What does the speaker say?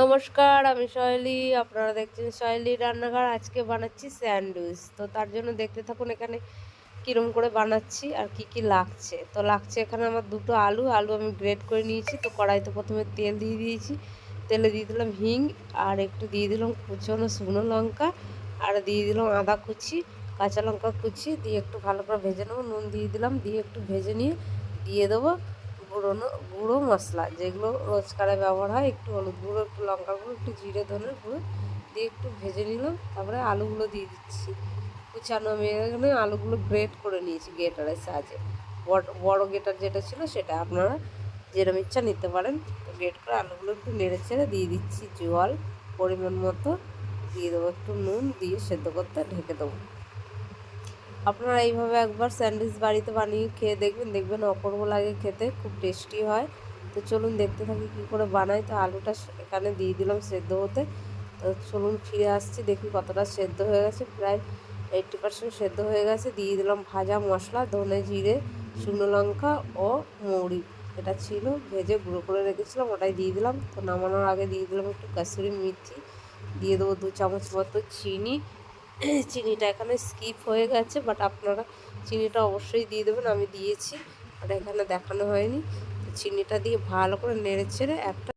নমস্কার, আমি সহেলি। আপনারা দেখছেন সহেলি রান্নাঘর। আজকে বানাচ্ছি স্যান্ডউইচ। তো তার জন্য দেখতে থাকুন এখানে কীরকম করে বানাচ্ছি আর কি কি লাগছে। তো লাগছে এখানে আমার দুটো আলু আমি গ্রেট করে নিয়েছি। তো কড়াইতে প্রথমে তেল দিয়ে দিয়েছি। তেলে দিয়ে দিলাম হিং, আর একটু দিয়ে দিলাম কুচনো শুকনো লঙ্কা, আর দিয়ে দিলাম আদা কুচি, কাঁচা লঙ্কা কুচি দিয়ে একটু ভালো করে ভেজে নেবো। নুন দিয়ে দিলাম, দিয়ে একটু ভেজে নিয়ে দিয়ে দেবো গুঁড়ো মশলা, যেগুলো রোজকারে ব্যবহার হয়। একটু হলুদ গুঁড়ো, একটু লঙ্কা গুঁড়ো, একটু জিরে ধনের গুঁড়ো দিয়ে একটু ভেজে নিলাম। তারপরে আলুগুলো দিয়ে দিচ্ছি কুচানো। আমি এখানে আলুগুলো গ্রেট করে নিয়েছি গ্রেটারের সাহায্যে। বড় গ্রেটার যেটা ছিল সেটা, আপনারা যেরকম ইচ্ছা নিতে পারেন। তো গ্রেট করে আলুগুলো একটু নেড়ে ছেড়ে দিয়ে দিচ্ছি জল পরিমাণ মতো, দিয়ে দেবো একটু নুন, দিয়ে সেদ্ধ করতে ঢেকে দেবো। আপনারা এইভাবে একবার স্যান্ডউইচ বাড়িতে বানিয়ে খেয়ে দেখবেন অপূর্ব লাগে খেতে, খুব টেস্টি হয়। তো চলুন দেখতে থাকি কী করে বানাই। তো আলুটা এখানে দিয়ে দিলাম সেদ্ধ হতে। তো চলুন ফিরে আসছি, দেখি কতটা সেদ্ধ হয়ে গেছে। প্রায় 80% সেদ্ধ হয়ে গেছে। দিয়ে দিলাম ভাজা মশলা, ধনে জিরে শুকনো লঙ্কা ও মৌরি, এটা ছিল ভেজে গুঁড়ো করে রেখেছিলাম, ওটাই দিয়ে দিলাম। তো নামানোর আগে দিয়ে দিলাম একটু কাসুরি মেথি, দিয়ে দেবো 2 চামচ মতো চিনি। চিনিটা এখানে স্কিপ হয়ে গেছে, বাট আপনারা চিনিটা অবশ্যই দিয়ে দেবেন, আমি দিয়েছি, আর এখানে দেখানো হয়নি। চিনিটা দিয়ে ভালো করে নেড়ে ছেড়ে একটা